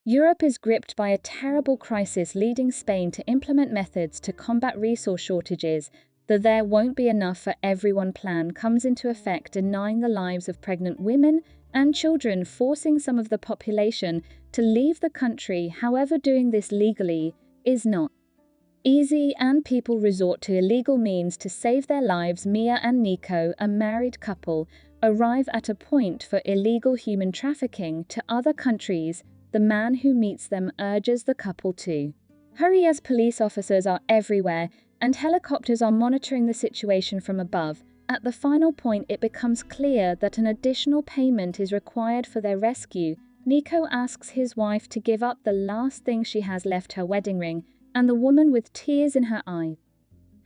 Europe is gripped by a terrible crisis, leading Spain to implement methods to combat resource shortages. The "there won't be enough for everyone" plan comes into effect, denying the lives of pregnant women and children, forcing some of the population to leave the country. However, doing this legally is not easy, and people resort to illegal means to save their lives. Mia and Nico, a married couple, arrive at a point for illegal human trafficking to other countries. The man who meets them urges the couple to hurry, as police officers are everywhere and helicopters are monitoring the situation from above. At the final point, it becomes clear that an additional payment is required for their rescue. Nico asks his wife to give up the last thing she has left, her wedding ring, and the woman, with tears in her eyes,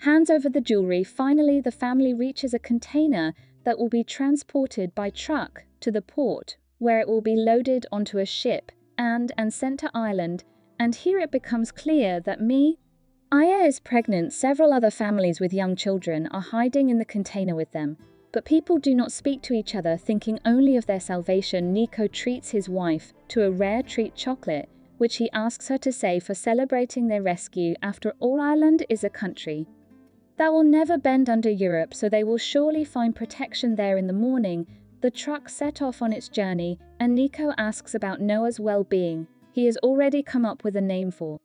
hands over the jewelry. Finally, the family reaches a container that will be transported by truck to the port, where it will be loaded onto a ship and sent to Ireland. And here it becomes clear that Maya is pregnant. Several other families with young children are hiding in the container with them, but people do not speak to each other, thinking only of their salvation. Nico treats his wife to a rare treat, chocolate, which he asks her to save for celebrating their rescue. After all, Ireland is a country that will never bend under Europe, so they will surely find protection there. In the morning, the truck set off on its journey, and Nico asks about Noah's well-being. He has already come up with a name for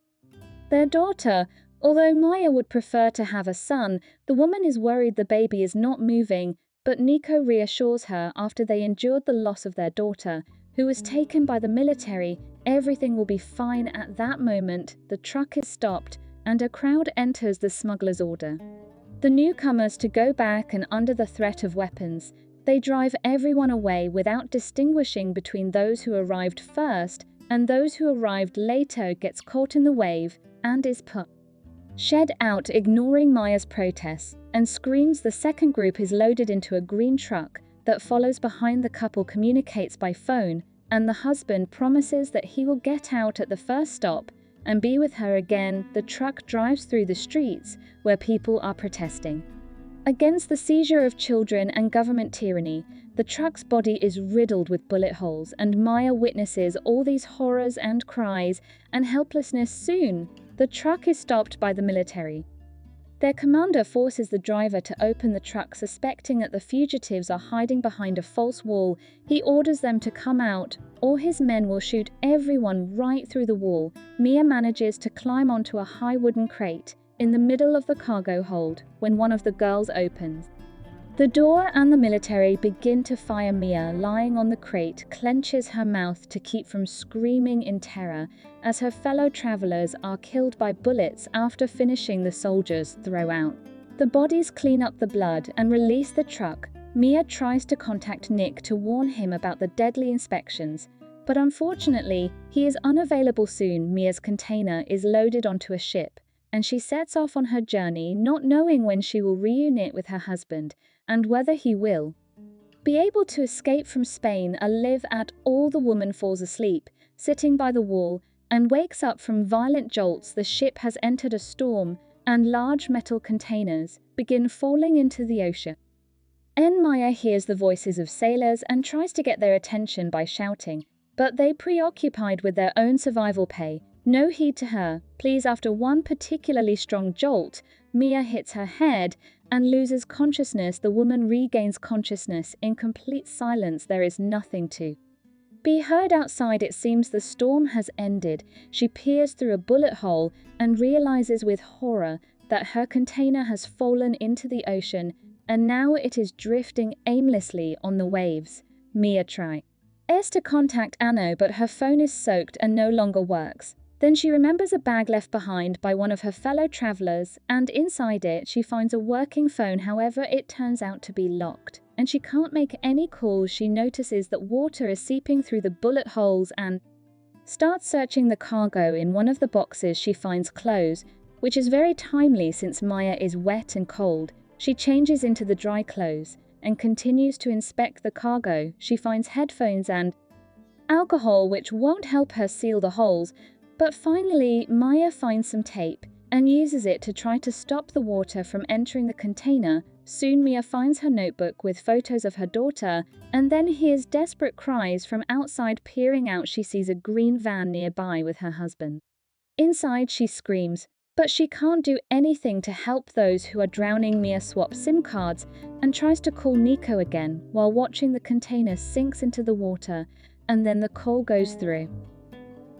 their daughter. Although Maya would prefer to have a son, the woman is worried the baby is not moving, but Nico reassures her after they endured the loss of their daughter, who was taken by the military. Everything will be fine. At that moment, the truck is stopped and a crowd enters. The smugglers order the newcomers to go back, and under the threat of weapons, they drive everyone away without distinguishing between those who arrived first and those who arrived later. Gets caught in the wave and is shed out, ignoring Maya's protests, and screams. The second group is loaded into a green truck that follows behind. The couple communicates by phone, and the husband promises that he will get out at the first stop and be with her again. The truck drives through the streets where people are protesting against the seizure of children and government tyranny. The truck's body is riddled with bullet holes, and Maya witnesses all these horrors and cries and helplessness. Soon, the truck is stopped by the military. Their commander forces the driver to open the truck, suspecting that the fugitives are hiding behind a false wall. He orders them to come out, or his men will shoot everyone right through the wall. Mia manages to climb onto a high wooden crate in the middle of the cargo hold when one of the girls opens the door, and the military begin to fire. Mia, lying on the crate, clenches her mouth to keep from screaming in terror as her fellow travelers are killed by bullets. After finishing, the soldiers throw out the bodies, clean up the blood, and release the truck. Mia tries to contact Nick to warn him about the deadly inspections, but unfortunately, he is unavailable. Soon, Mia's container is loaded onto a ship, and she sets off on her journey, not knowing when she will reunite with her husband and whether he will be able to escape from Spain alive. At all, the woman falls asleep, sitting by the wall, and wakes up from violent jolts. The ship has entered a storm, and large metal containers begin falling into the ocean. Maya hears the voices of sailors and tries to get their attention by shouting, but they, preoccupied with their own survival, pay no heed to her. Please, after one particularly strong jolt, Mia hits her head and loses consciousness. The woman regains consciousness in complete silence. There is nothing to be heard outside. It seems the storm has ended. She peers through a bullet hole and realizes with horror that her container has fallen into the ocean, and now it is drifting aimlessly on the waves. Mia tries to contact Anno, but her phone is soaked and no longer works. Then she remembers a bag left behind by one of her fellow travelers, and inside it she finds a working phone. However, it turns out to be locked, and she can't make any calls. She notices that water is seeping through the bullet holes and starts searching the cargo. In one of the boxes she finds clothes, which is very timely since Maya is wet and cold. She changes into the dry clothes and continues to inspect the cargo. She finds headphones and alcohol, which won't help her seal the holes. But finally, Maya finds some tape and uses it to try to stop the water from entering the container. Soon Mia finds her notebook with photos of her daughter and then hears desperate cries from outside. Peering out, she sees a green van nearby with her husband. Inside, she screams, but she can't do anything to help those who are drowning. Mia swaps SIM cards and tries to call Nico again while watching the container sinks into the water, and then the call goes through.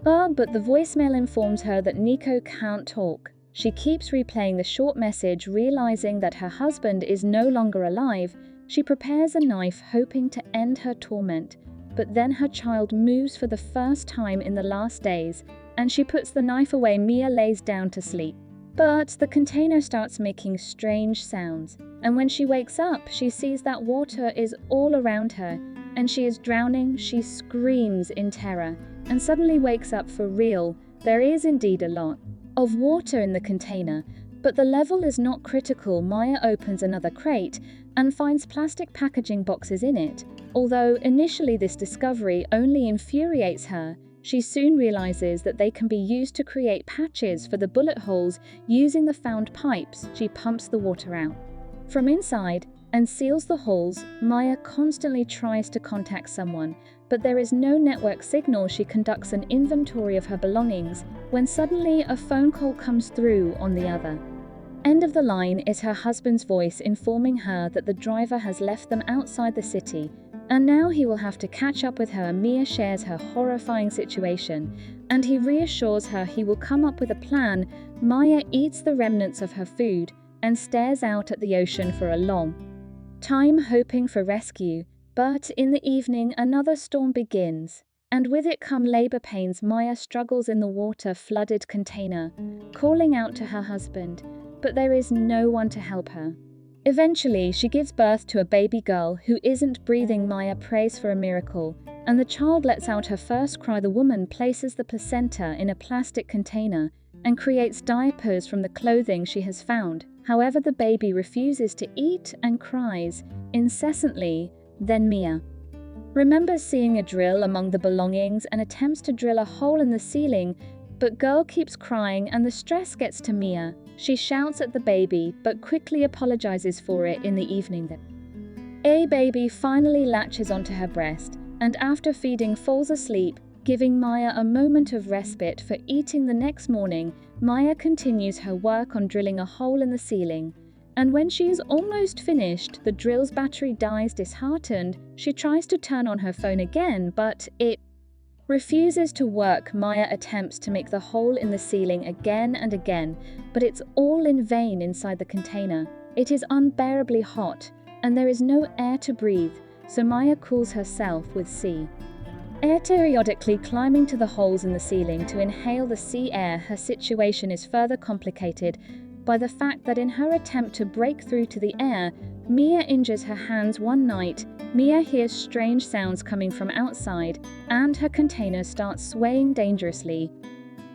But the voicemail informs her that Nico can't talk. She keeps replaying the short message, realizing that her husband is no longer alive. She prepares a knife, hoping to end her torment, but then her child moves for the first time in the last days, and she puts the knife away. Mia lays down to sleep. But the container starts making strange sounds, and when she wakes up, she sees that water is all around her, and she is drowning. She screams in terror, and suddenly wakes up for real. There is indeed a lot of water in the container, but the level is not critical. Maya opens another crate and finds plastic packaging boxes in it. Although initially this discovery only infuriates her, she soon realizes that they can be used to create patches for the bullet holes. Using the found pipes, she pumps the water out from inside and seals the holes. Maya constantly tries to contact someone, but there is no network signal. She conducts an inventory of her belongings when suddenly a phone call comes through on the other end of the line. Is her husband's voice informing her that the driver has left them outside the city, and now he will have to catch up with her. Mia shares her horrifying situation, and he reassures her he will come up with a plan. Maya eats the remnants of her food and stares out at the ocean for a long time, hoping for rescue. But in the evening, another storm begins, and with it come labor pains. Maya struggles in the water-flooded container, calling out to her husband, but there is no one to help her. Eventually, she gives birth to a baby girl who isn't breathing. Maya prays for a miracle, and the child lets out her first cry. The woman places the placenta in a plastic container and creates diapers from the clothing she has found. However, the baby refuses to eat and cries incessantly. Then Mia remembers seeing a drill among the belongings and attempts to drill a hole in the ceiling, but girl keeps crying and the stress gets to Mia. She shouts at the baby, but quickly apologizes for it in the evening. A baby finally latches onto her breast, and after feeding falls asleep, giving Maya a moment of respite for eating. The next morning, Maya continues her work on drilling a hole in the ceiling, and when she is almost finished, the drill's battery dies. Disheartened, she tries to turn on her phone again, but it refuses to work. Maya attempts to make the hole in the ceiling again and again, but it's all in vain. Inside the container, it is unbearably hot, and there is no air to breathe, so Maya cools herself with sea air, periodically climbing to the holes in the ceiling to inhale the sea air. Her situation is further complicated by the fact that in her attempt to break through to the air, Mia injures her hands. One night, Mia hears strange sounds coming from outside, and her container starts swaying dangerously.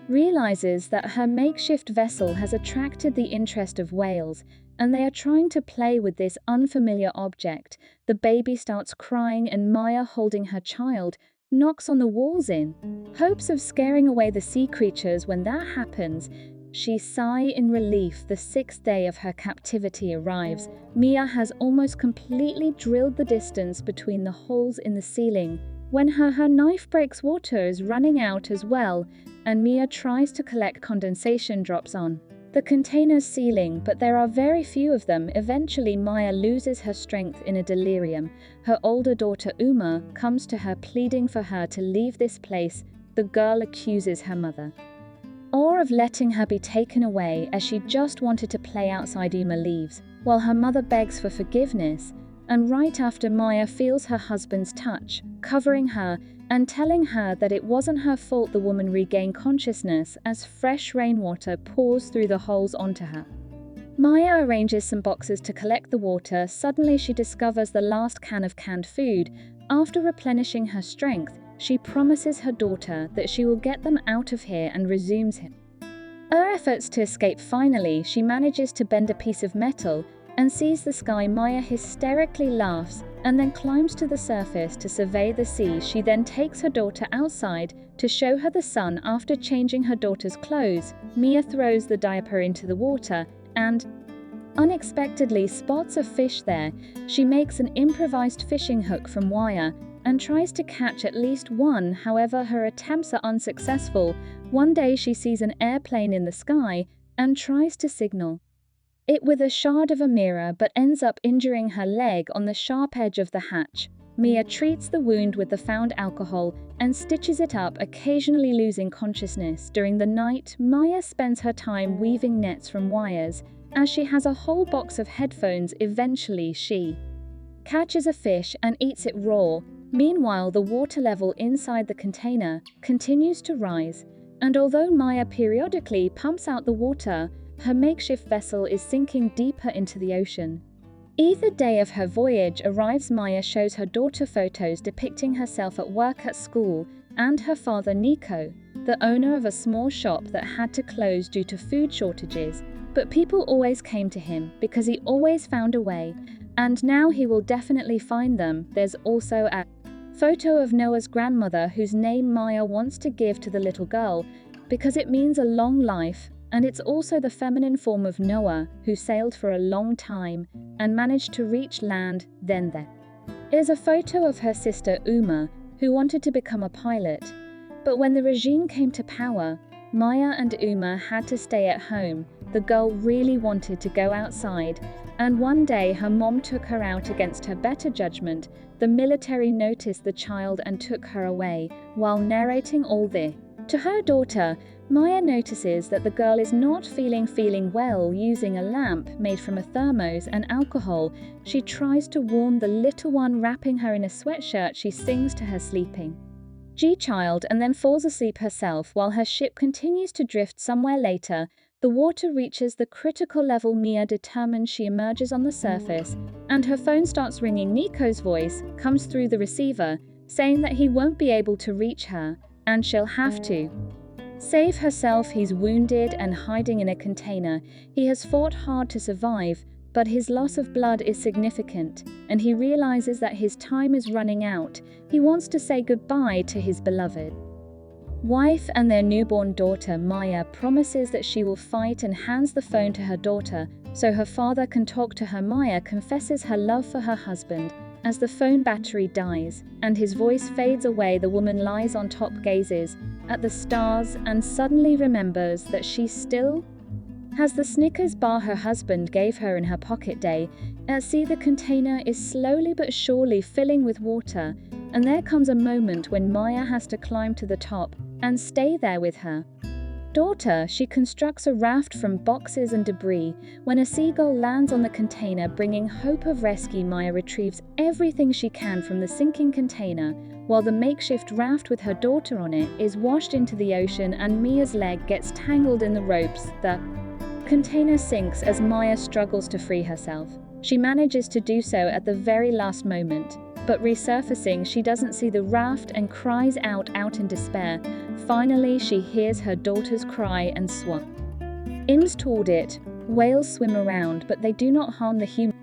Realizes that her makeshift vessel has attracted the interest of whales, and they are trying to play with this unfamiliar object. The baby starts crying, and Maya, holding her child, knocks on the walls in hopes of scaring away the sea creatures. When that happens, she sighs in relief. The 6th day of her captivity arrives. Mia has almost completely drilled the distance between the holes in the ceiling when her knife breaks. Water is running out as well, and Mia tries to collect condensation drops on the container's ceiling, but there are very few of them. Eventually, Maya loses her strength in a delirium. Her older daughter Uma comes to her, pleading for her to leave this place. The girl accuses her mother of letting her be taken away, as she just wanted to play outside. Uma leaves, while her mother begs for forgiveness, and right after, Maya feels her husband's touch, covering her and telling her that it wasn't her fault. The woman regains consciousness as fresh rainwater pours through the holes onto her. Maya arranges some boxes to collect the water. Suddenly, she discovers the last can of canned food. After replenishing her strength, she promises her daughter that she will get them out of here and resumes him. Her efforts to escape. Finally, she manages to bend a piece of metal and sees the sky. Maya hysterically laughs and then climbs to the surface to survey the sea. She then takes her daughter outside to show her the sun. After changing her daughter's clothes, Mia throws the diaper into the water and unexpectedly spots a fish there. She makes an improvised fishing hook from wire and tries to catch at least one. However, her attempts are unsuccessful. One day she sees an airplane in the sky and tries to signal it with a shard of a mirror, but ends up injuring her leg on the sharp edge of the hatch. Mia treats the wound with the found alcohol and stitches it up, occasionally losing consciousness. During the night, Maya spends her time weaving nets from wires, as she has a whole box of headphones. Eventually, she catches a fish and eats it raw. Meanwhile, the water level inside the container continues to rise, and although Maya periodically pumps out the water, her makeshift vessel is sinking deeper into the ocean. Either day of her voyage arrives. Maya shows her daughter photos depicting herself at work at school and her father Nico, the owner of a small shop that had to close due to food shortages. But people always came to him because he always found a way, and now he will definitely find them. There's also a photo of Noah's grandmother, whose name Maya wants to give to the little girl because it means a long life, and it's also the feminine form of Noah, who sailed for a long time and managed to reach land. Then there is a photo of her sister Uma, who wanted to become a pilot. But when the regime came to power, Maya and Uma had to stay at home. The girl really wanted to go outside, and one day her mom took her out against her better judgment. The military noticed the child and took her away. While narrating all this to her daughter, Maya notices that the girl is not feeling well. Using a lamp made from a thermos and alcohol, she tries to warm the little one. Wrapping her in a sweatshirt, she sings to her sleeping child and then falls asleep herself. While her ship continues to drift somewhere later, the water reaches the critical level. Mia, determined, she emerges on the surface, and her phone starts ringing. Nico's voice comes through the receiver, saying that he won't be able to reach her, and she'll have to save herself. He's wounded and hiding in a container. He has fought hard to survive, but his loss of blood is significant, and he realizes that his time is running out. He wants to say goodbye to his beloved wife and their newborn daughter. Maya promises that she will fight and hands the phone to her daughter so her father can talk to her. Maya confesses her love for her husband as the phone battery dies and his voice fades away. The woman lies on top, gazes at the stars, and suddenly remembers that she still has the Snickers bar her husband gave her in her pocket. At sea, the container is slowly but surely filling with water, and there comes a moment when Maya has to climb to the top and stay there with her daughter. She constructs a raft from boxes and debris. When a seagull lands on the container, bringing hope of rescue, Maya retrieves everything she can from the sinking container, while the makeshift raft with her daughter on it is washed into the ocean, and Mia's leg gets tangled in the ropes. The container sinks as Maya struggles to free herself. She manages to do so at the very last moment, but resurfacing, she doesn't see the raft and cries out in despair. Finally, she hears her daughter's cry and swims toward it. Whales swim around, but they do not harm the human.